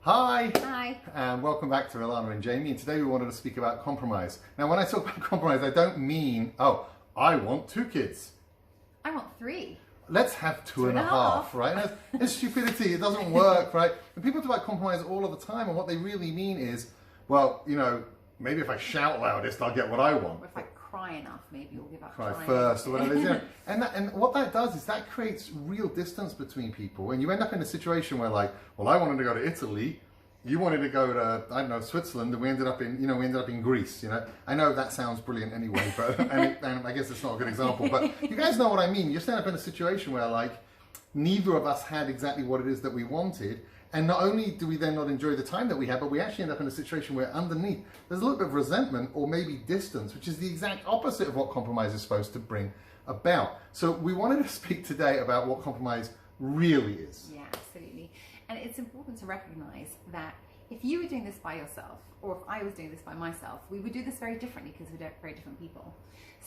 Hi! Hi. And welcome back to Ilana and Jamie. And today we wanted to speak about compromise. Now, when I talk about compromise, I don't mean, oh, I want 2 kids. I want 3. Let's have two and a half, right? It's stupidity. It doesn't work, right? And people talk about compromise all of the time, and what they really mean is, well, you know, maybe if I shout loudest, I'll get what I want. Or if I cry enough, maybe you'll give up Cry trying. first, or whatever it is. You know. And what that does is that creates real distance between people, and you end up in a situation where, like, well, I wanted to go to Italy, you wanted to go to, I don't know, Switzerland, and we ended up in Greece. You know, I know that sounds brilliant anyway, but and I guess it's not a good example. But you guys know what I mean. You stand up in a situation where, like, neither of us had exactly what it is that we wanted. And not only do we then not enjoy the time that we had, but we actually end up in a situation where underneath there's a little bit of resentment or maybe distance, which is the exact opposite of what compromise is supposed to bring about. So we wanted to speak today about what compromise really is. Yeah, absolutely. And it's important to recognize that if you were doing this by yourself, or if I was doing this by myself, we would do this very differently because we're very different people.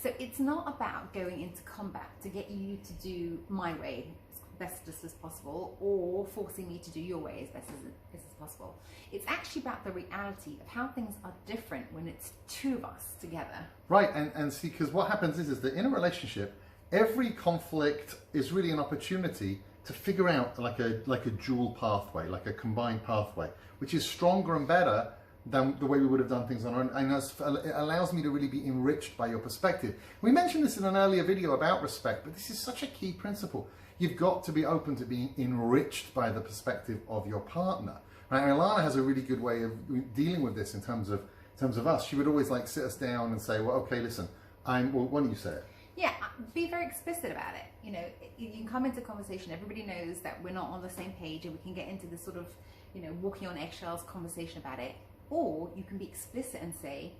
So it's not about going into combat to get you to do my way as best as possible, or forcing me to do your way as best as possible. It's actually about the reality of how things are different when it's 2 of us together. Right, and see, because what happens is that in a relationship, every conflict is really an opportunity to figure out like a dual pathway, like a combined pathway, which is stronger and better than the way we would have done things on our own. And it allows me to really be enriched by your perspective. We mentioned this in an earlier video about respect, but this is such a key principle. You've got to be open to being enriched by the perspective of your partner. Right? And Ilana has a really good way of dealing with this in terms of us. She would always like sit us down and say, well, okay, listen, well, why don't you say it? Yeah, be very explicit about it. You know, you can come into conversation, everybody knows that we're not on the same page, and we can get into this sort of, you know, walking on eggshells conversation about it. Or you can be explicit and say,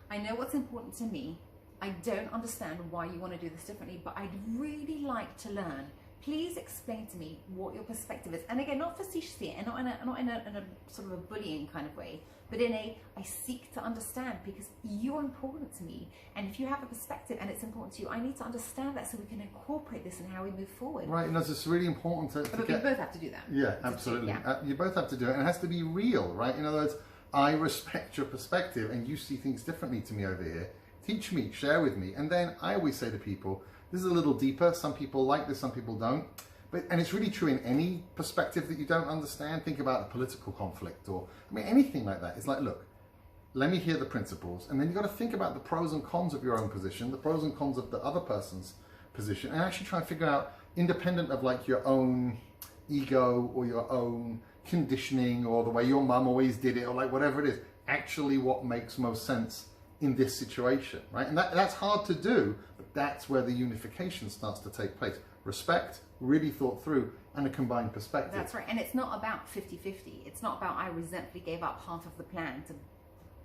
I know what's important to me. I don't understand why you want to do this differently, but I'd really like to learn. Please explain to me what your perspective is. And again, not facetiously, and not in a sort of a bullying kind of way, but in a, I seek to understand because you're important to me. And if you have a perspective and it's important to you, I need to understand that so we can incorporate this in how we move forward. Right, and it's really important to but we both have to do that. Yeah, absolutely. Yeah. You both have to do it, and it has to be real, right? In other words, I respect your perspective and you see things differently to me over here. Teach me, share with me. And then I always say to people, this is a little deeper. Some people like this, some people don't. And it's really true in any perspective that you don't understand. Think about a political conflict or, I mean, anything like that. It's like, look, let me hear the principles. And then you've got to think about the pros and cons of your own position, the pros and cons of the other person's position, and actually try and figure out, independent of like your own ego or your own conditioning or the way your mum always did it or like whatever it is, actually what makes most sense in this situation, right? And that's hard to do, but that's where the unification starts to take place. Respect, really thought through, and a combined perspective. That's right, and it's not about 50-50. It's not about I resentfully gave up half of the plan to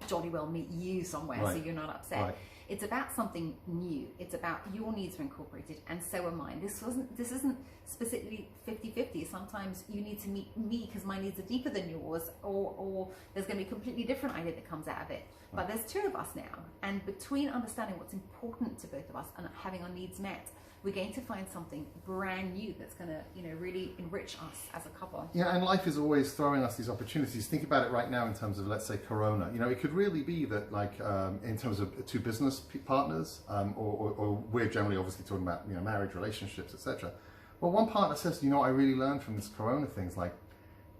jolly well meet you somewhere so you're not upset. Right. It's about something new. It's about your needs are incorporated and so are mine. This isn't specifically 50-50. Sometimes you need to meet me because my needs are deeper than yours, or there's going to be a completely different idea that comes out of it. But there's 2 of us now, and between understanding what's important to both of us and having our needs met, we're going to find something brand new that's going to, you know, really enrich us as a couple. Yeah, and life is always throwing us these opportunities. Think about it right now in terms of, let's say, Corona. You know, it could really be that, like, in terms of 2 business partners, or we're generally obviously talking about, you know, marriage, relationships, etc. Well, one partner says, you know, I really learned from this Corona things, like,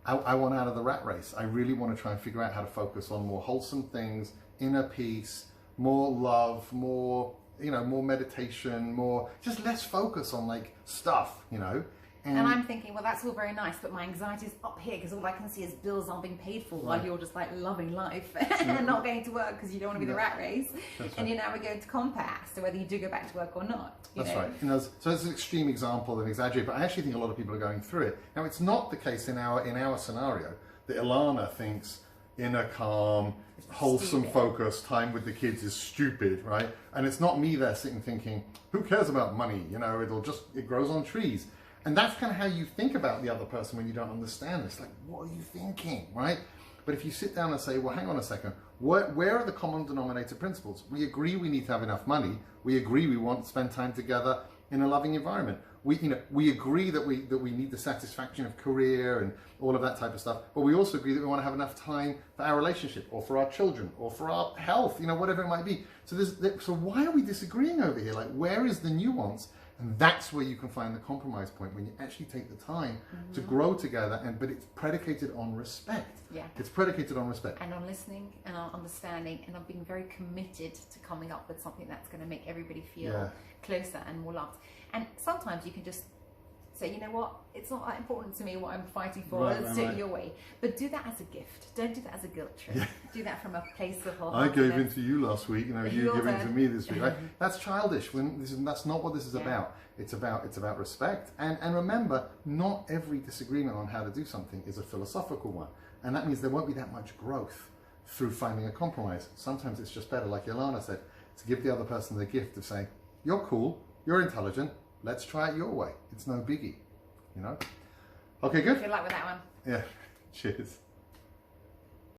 I want out of the rat race. I really want to try and figure out how to focus on more wholesome things, inner peace, more love, more, you know, more meditation, more, just less focus on like stuff, you know. And I'm thinking, well, that's all very nice, but my anxiety is up here because all I can see is bills aren't being paid for while you're just like loving life and not going to work because you don't want to be the rat race. And you're now going to compass to whether you do go back to work or not. That's right. You know, so it's an extreme example and exaggerate, but I actually think a lot of people are going through it. Now, it's not the case in our scenario that Ilana thinks inner calm, wholesome focus, time with the kids is stupid, right? And it's not me there sitting thinking, who cares about money? You know, it grows on trees. And that's kind of how you think about the other person when you don't understand. It's like, what are you thinking, right? But if you sit down and say, well, hang on a second, where are the common denominator principles? We agree we need to have enough money. We agree we want to spend time together in a loving environment. we agree that we need the satisfaction of career and all of that type of stuff, but we also agree that we want to have enough time for our relationship or for our children or for our health, whatever it might be. So why are we disagreeing over here? Like, where is the nuance? And that's where you can find the compromise point, when you actually take the time to grow together, but it's predicated on respect. Yeah. It's predicated on respect. And on listening and on understanding and on being very committed to coming up with something that's going to make everybody feel closer and more loved. And sometimes you can just say, you know what, it's not that important to me what I'm fighting for, let's do it your way. But do that as a gift. Don't do that as a guilt trip. Yeah. Do that from a place of I gave in to you last week, you give in to me this week. Right? That's childish. That's not what this is about. It's about respect. And remember, not every disagreement on how to do something is a philosophical one. And that means there won't be that much growth through finding a compromise. Sometimes it's just better, like Ilana said, to give the other person the gift of saying, you're cool, you're intelligent, let's try it your way. It's no biggie, Okay, good? Good luck with that one. Yeah, cheers.